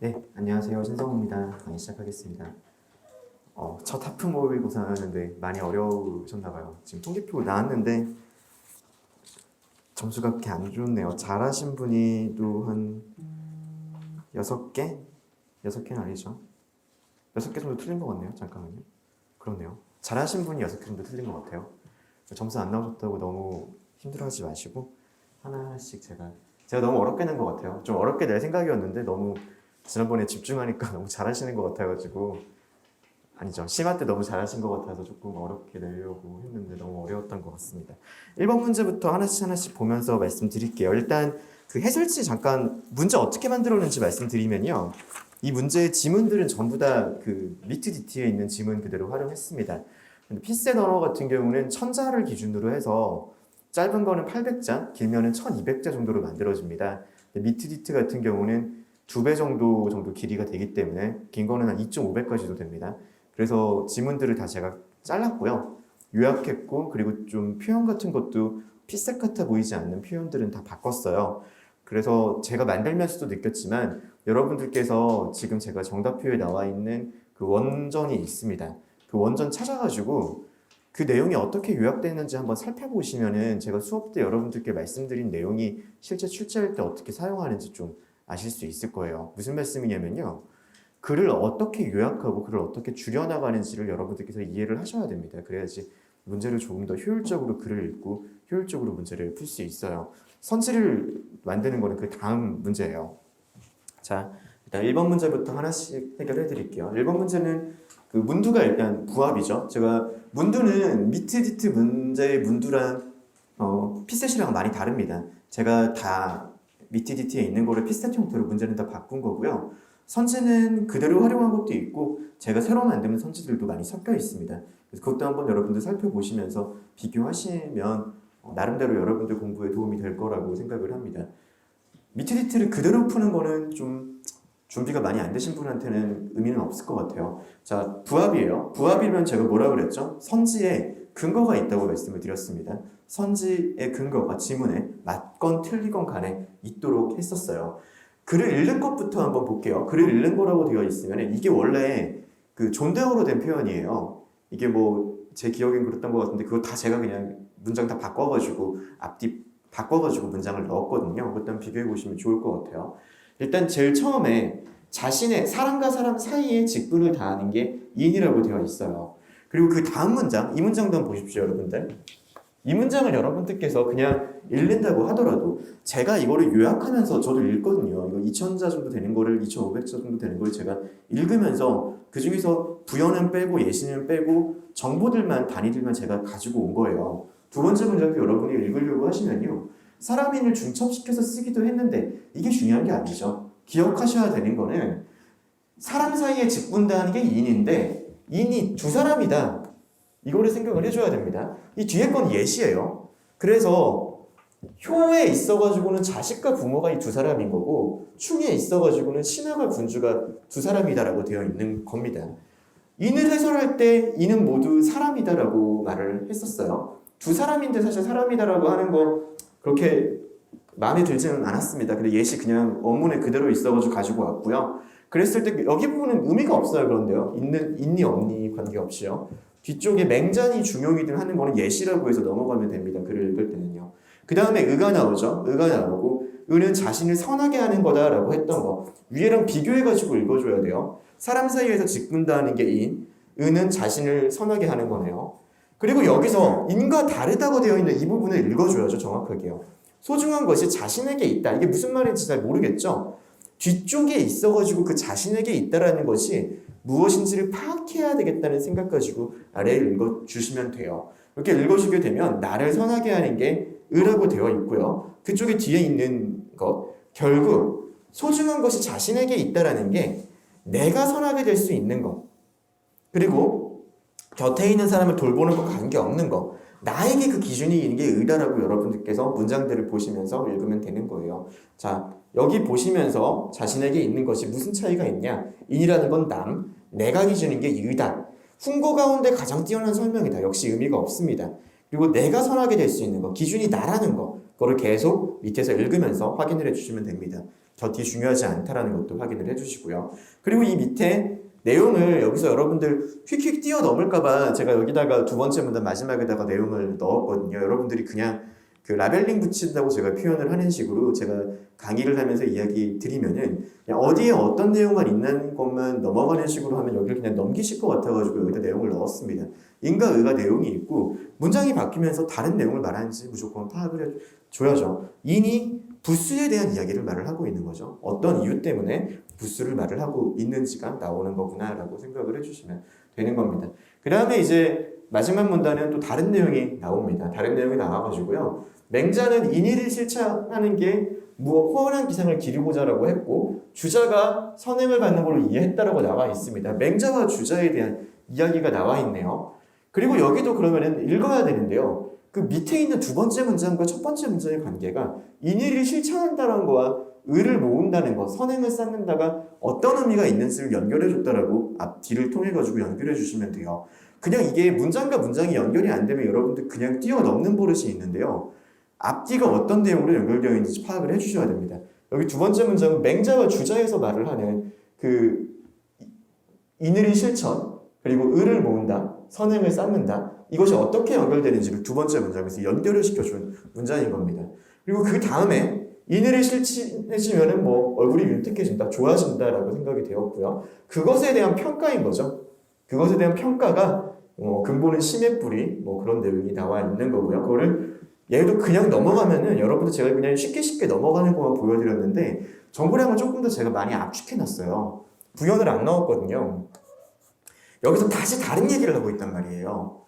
네, 안녕하세요. 신성우입니다. 시작하겠습니다. 첫 하프 모의고사였는데 많이 어려우셨나봐요. 지금 통계표 나왔는데 점수가 그렇게 안 좋네요. 잘하신 분이 또 한 6개? 6개는 아니죠. 6개 정도 틀린 것 같네요. 잠깐만요. 그렇네요. 잘하신 분이 6개 정도 틀린 것 같아요. 점수 안 나오셨다고 너무 힘들어하지 마시고 하나씩 제가 너무 어렵게 낸 것 같아요. 좀 어렵게 낼 생각이었는데 너무 지난번에 집중하니까 너무 잘하시는 것 같아가지고 아니죠. 심화 때 너무 잘하신 것 같아서 조금 어렵게 내려고 했는데 너무 어려웠던 것 같습니다. 1번 문제부터 하나씩 보면서 말씀드릴게요. 일단 그 해설지 잠깐 문제 어떻게 만들었는지 말씀드리면요. 이 문제의 지문들은 전부 다 그 미트디티에 있는 지문 그대로 활용했습니다. 근데 피셋 언어 같은 경우는 1000자를 기준으로 해서 짧은 거는 800자, 길면은 1200자 정도로 만들어집니다. 미트디트 같은 경우는 2배 정도 길이가 되기 때문에 긴 거는 한 2.5배까지도 됩니다. 그래서 지문들을 다 제가 잘랐고요. 요약했고 그리고 좀 표현 같은 것도 피셋 같아 보이지 않는 표현들은 다 바꿨어요. 그래서 제가 만들면서도 느꼈지만 여러분들께서 지금 제가 정답표에 나와 있는 그 원전이 있습니다. 그 원전 찾아가지고 그 내용이 어떻게 요약되는지 한번 살펴보시면은 제가 수업 때 여러분들께 말씀드린 내용이 실제 출제할 때 어떻게 사용하는지 좀 아실 수 있을 거예요. 무슨 말씀이냐면요. 글을 어떻게 요약하고 글을 어떻게 줄여나가는지를 여러분들께서 이해를 하셔야 됩니다. 그래야지 문제를 조금 더 효율적으로 글을 읽고 효율적으로 문제를 풀 수 있어요. 선지를 만드는 거는 그 다음 문제예요. 자, 일단 1번 문제부터 하나씩 해결해 드릴게요. 1번 문제는 그 문두가 일단 부합이죠. 제가 문두는 미트디트 문제의 문두랑 피셋이랑 많이 다릅니다. 제가 다 미트디트에 있는 거를 피셋 형태로 문제는 다 바꾼 거고요. 선지는 그대로 활용한 것도 있고 제가 새로 만드는 선지들도 많이 섞여 있습니다. 그래서 그것도 한번 여러분들 살펴보시면서 비교하시면 나름대로 여러분들 공부에 도움이 될 거라고 생각을 합니다. 미트디트를 그대로 푸는 거는 좀 준비가 많이 안 되신 분한테는 의미는 없을 것 같아요. 자, 부합이에요. 부합이면 제가 뭐라 그랬죠? 선지에 근거가 있다고 말씀을 드렸습니다. 선지의 근거가 지문에 맞건 틀리건 간에 있도록 했었어요. 글을 읽는 것부터 한번 볼게요. 글을 읽는 거라고 되어 있으면 이게 원래 그 존대어로 된 표현이에요. 이게 뭐 제 기억엔 그랬던 것 같은데 그거 다 제가 그냥 문장 다 바꿔가지고 앞뒤 바꿔가지고 문장을 넣었거든요. 그것도 한번 비교해 보시면 좋을 것 같아요. 일단 제일 처음에 자신의 사람과 사람 사이에 직분을 다하는 게 인이라고 되어 있어요. 그리고 그 다음 문장, 이 문장도 한번 보십시오, 여러분들. 이 문장을 여러분들께서 그냥 읽는다고 하더라도 제가 이거를 요약하면서 저도 읽거든요. 이거 2000자 정도 되는 거를 2500자 정도 되는 걸 제가 읽으면서 그 중에서 부연은 빼고 예시는 빼고 정보들만 단위들만 제가 가지고 온 거예요. 두 번째 문장도 여러분이 읽으려고 하시면요. 사람인을 중첩시켜서 쓰기도 했는데 이게 중요한 게 아니죠. 기억하셔야 되는 거는 사람 사이에 직분다는 게 인인데 인이 두 사람이다. 이거를 생각을 해줘야 됩니다. 이 뒤에 건 예시예요. 그래서 효에 있어가지고는 자식과 부모가 이 두 사람인 거고 충에 있어가지고는 신하가 군주가 두 사람이다라고 되어 있는 겁니다. 인을 해설할 때 이는 모두 사람이다라고 말을 했었어요. 두 사람인데 사실 사람이다라고 하는 거 그렇게 마음에 들지는 않았습니다. 근데 예시 그냥 원문에 그대로 있어가지고 가지고 왔고요. 그랬을 때 여기 부분은 의미가 없어요. 그런데요. 있니 없니 관계없이요. 뒤쪽에 맹자니 중용이든 하는 거는 예시라고 해서 넘어가면 됩니다. 글을 읽을 때는요. 그 다음에 의가 나오죠. 의가 나오고 의는 자신을 선하게 하는 거다라고 했던 거. 위에랑 비교해가지고 읽어줘야 돼요. 사람 사이에서 직분다하는 게 인, 의는 자신을 선하게 하는 거네요. 그리고 여기서 인과 다르다고 되어 있는 이 부분을 읽어줘야죠. 정확하게요. 소중한 것이 자신에게 있다. 이게 무슨 말인지 잘 모르겠죠? 뒤쪽에 있어가지고 그 자신에게 있다라는 것이 무엇인지를 파악해야 되겠다는 생각 가지고 아래에 읽어주시면 돼요. 이렇게 읽어주게 되면 나를 선하게 하는 게 의라고 되어 있고요. 그쪽에 뒤에 있는 것, 결국 소중한 것이 자신에게 있다라는 게 내가 선하게 될 수 있는 것, 그리고 곁에 있는 사람을 돌보는 것과 관계없는 것, 나에게 그 기준이 있는 게 의다라고 여러분들께서 문장들을 보시면서 읽으면 되는 거예요. 자, 여기 보시면서 자신에게 있는 것이 무슨 차이가 있냐? 인이라는 건 남, 내가 기준인 게 의다. 훈고 가운데 가장 뛰어난 설명이다. 역시 의미가 없습니다. 그리고 내가 선하게 될 수 있는 것, 기준이 나라는 것, 그거를 계속 밑에서 읽으면서 확인을 해주시면 됩니다. 곁이 중요하지 않다라는 것도 확인을 해주시고요. 그리고 이 밑에 내용을 여기서 여러분들 휙휙 뛰어넘을까봐 제가 여기다가 두 번째 문단 마지막에다가 내용을 넣었거든요. 여러분들이 그냥 그 라벨링 붙인다고 제가 표현을 하는 식으로 제가 강의를 하면서 이야기 드리면은 그냥 어디에 어떤 내용만 있는 것만 넘어가는 식으로 하면 여기를 그냥 넘기실 것 같아가지고 여기다 내용을 넣었습니다. 인과 의가 내용이 있고 문장이 바뀌면서 다른 내용을 말하는지 무조건 파악을 해줘야죠. 인이 부수에 대한 이야기를 말을 하고 있는 거죠. 어떤 이유 때문에 부수를 말을 하고 있는지가 나오는 거구나라고 생각을 해주시면 되는 겁니다. 그 다음에 이제 마지막 문단은 또 다른 내용이 나옵니다. 다른 내용이 나와가지고요. 맹자는 인의를 실천하는 게 무엇 호언한 기상을 기르고자라고 했고 주자가 선행을 받는 걸로 이해했다라고 나와 있습니다. 맹자와 주자에 대한 이야기가 나와 있네요. 그리고 여기도 그러면은 읽어야 되는데요. 그 밑에 있는 두 번째 문장과 첫 번째 문장의 관계가 인의를 실천한다는 거와 의를 모은다는 것, 선행을 쌓는다가 어떤 의미가 있는지를 연결해줬다라고 앞뒤를 통해가지고 연결해 주시면 돼요. 그냥 이게 문장과 문장이 연결이 안 되면 여러분들 그냥 뛰어넘는 버릇이 있는데요. 앞뒤가 어떤 내용으로 연결되어 있는지 파악을 해주셔야 됩니다. 여기 두 번째 문장은 맹자와 주자에서 말을 하는 그 인의의 실천, 그리고 의를 모은다, 선행을 쌓는다, 이것이 어떻게 연결되는지를 두 번째 문장에서 연결을 시켜준 문장인 겁니다. 그리고 그 다음에 인의를 실천해주면은 뭐 얼굴이 윤택해진다, 좋아진다라고 생각이 되었고요. 그것에 대한 평가인 거죠. 그것에 대한 평가가 근본은 심의 뿌리 뭐 그런 내용이 나와 있는 거고요. 그거를 얘도 그냥 넘어가면은 여러분들 제가 그냥 쉽게 넘어가는 것만 보여드렸는데 정보량을 조금 더 제가 많이 압축해놨어요. 부연을 안 넣었거든요. 여기서 다시 다른 얘기를 하고 있단 말이에요.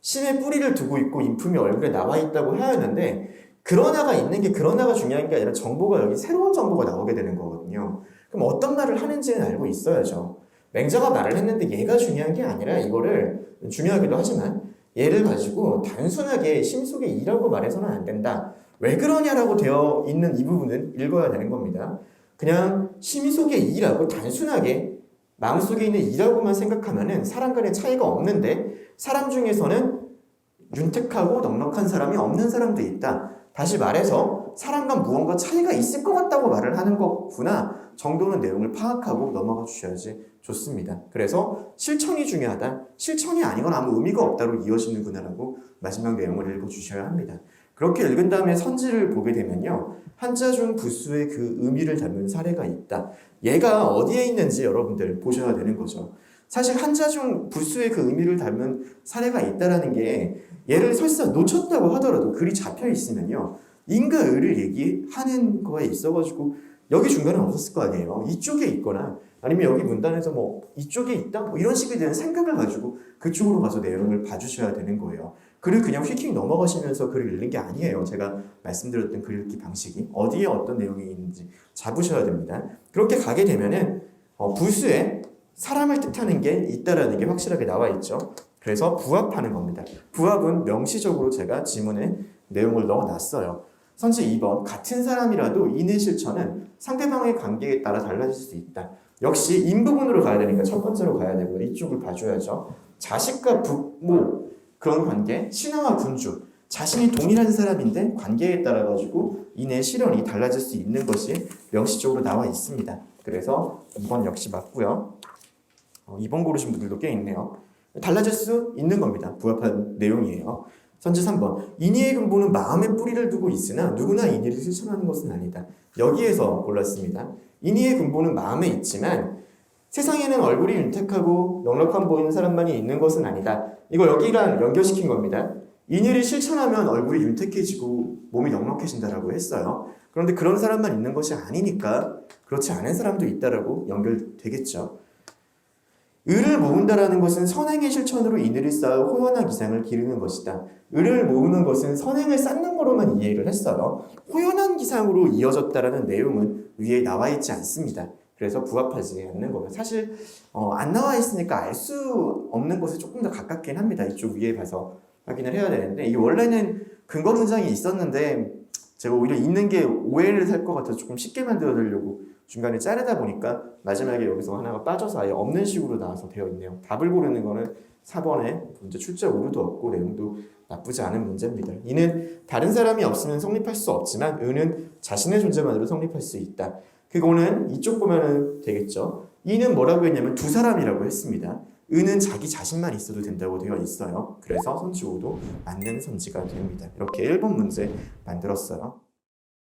심의 뿌리를 두고 있고 인품이 얼굴에 나와 있다고 해야 하는데 그러나가 있는 게 그러나가 중요한 게 아니라 정보가 여기 새로운 정보가 나오게 되는 거거든요. 그럼 어떤 말을 하는지는 알고 있어야죠. 맹자가 말을 했는데 얘가 중요한 게 아니라 이거를 중요하기도 하지만 얘를 가지고 단순하게 심 속의 이라고 말해서는 안 된다. 왜 그러냐라고 되어 있는 이 부분은 읽어야 되는 겁니다. 그냥 심 속의 이라고 단순하게 마음속에 있는 이라고만 생각하면은 사람 간의 차이가 없는데 사람 중에서는 윤택하고 넉넉한 사람이 없는 사람도 있다. 다시 말해서 사람과 무언가 차이가 있을 것 같다고 말을 하는 거구나 정도는 내용을 파악하고 넘어가 주셔야지 좋습니다. 그래서 실천이 중요하다. 실천이 아니건 아무 의미가 없다로 이어지는구나라고 마지막 내용을 읽어주셔야 합니다. 그렇게 읽은 다음에 선지를 보게 되면요. 한자 중 부수의 그 의미를 담은 사례가 있다. 얘가 어디에 있는지 여러분들 보셔야 되는 거죠. 사실 한자 중 부수의 그 의미를 담은 사례가 있다라는 게 얘를 설사 놓쳤다고 하더라도 글이 잡혀 있으면요. 인과 의를 얘기하는 거에 있어가지고 여기 중간에 없었을 거 아니에요. 이쪽에 있거나 아니면 여기 문단에서 뭐 이쪽에 있다 뭐 이런 식에 대한 생각을 가지고 그쪽으로 가서 내용을 봐주셔야 되는 거예요. 글을 그냥 휙휙 넘어가시면서 글을 읽는 게 아니에요. 제가 말씀드렸던 글 읽기 방식이 어디에 어떤 내용이 있는지 잡으셔야 됩니다. 그렇게 가게 되면은 부수에 사람을 뜻하는 게 있다라는 게 확실하게 나와 있죠. 그래서 부합하는 겁니다. 부합은 명시적으로 제가 지문에 내용을 넣어놨어요. 선지 2번 같은 사람이라도 인의 실천은 상대방의 관계에 따라 달라질 수 있다. 역시 인부분으로 가야 되니까 첫 번째로 가야 되고요. 이쪽을 봐줘야죠. 자식과 부모 그런 관계, 신하와 군주 자신이 동일한 사람인데 관계에 따라 가지고 인의 실현이 달라질 수 있는 것이 명시적으로 나와 있습니다. 그래서 2번 역시 맞고요. 2번 고르신 분들도 꽤 있네요. 달라질 수 있는 겁니다. 부합한 내용이에요. 선지 3번 인의의 근본은 마음의 뿌리를 두고 있으나 누구나 인의를 실천하는 것은 아니다. 여기에서 골랐습니다. 인의의 근본은 마음에 있지만 세상에는 얼굴이 윤택하고 넉넉한 보이는 사람만이 있는 것은 아니다. 이거 여기랑 연결시킨 겁니다. 인의를 실천하면 얼굴이 윤택해지고 몸이 넉넉해진다라고 했어요. 그런데 그런 사람만 있는 것이 아니니까 그렇지 않은 사람도 있다라고 연결되겠죠. 의를 모은다라는 것은 선행의 실천으로 인의를 쌓아 호연한 기상을 기르는 것이다. 의를 모으는 것은 선행을 쌓는 거로만 이해를 했어요. 호연한 기상으로 이어졌다라는 내용은 위에 나와 있지 않습니다. 그래서 부합하지 않는 거예요. 사실 안 나와 있으니까 알 수 없는 것에 조금 더 가깝긴 합니다. 이쪽 위에 봐서 확인을 해야 되는데 이 원래는 근거 문장이 있었는데 제가 오히려 있는 게 오해를 살 것 같아서 조금 쉽게 만들어드리려고 중간에 자르다 보니까 마지막에 여기서 하나가 빠져서 아예 없는 식으로 나와서 되어 있네요. 답을 고르는 거는 4번에 문제 출제 오류도 없고 내용도 나쁘지 않은 문제입니다. 이는 다른 사람이 없으면 성립할 수 없지만 의는 자신의 존재만으로 성립할 수 있다. 그거는 이쪽 보면은 되겠죠. 이는 뭐라고 했냐면 두 사람이라고 했습니다. 의는 자기 자신만 있어도 된다고 되어 있어요. 그래서 선지 5도 맞는 선지가 됩니다. 이렇게 1번 문제 만들었어요.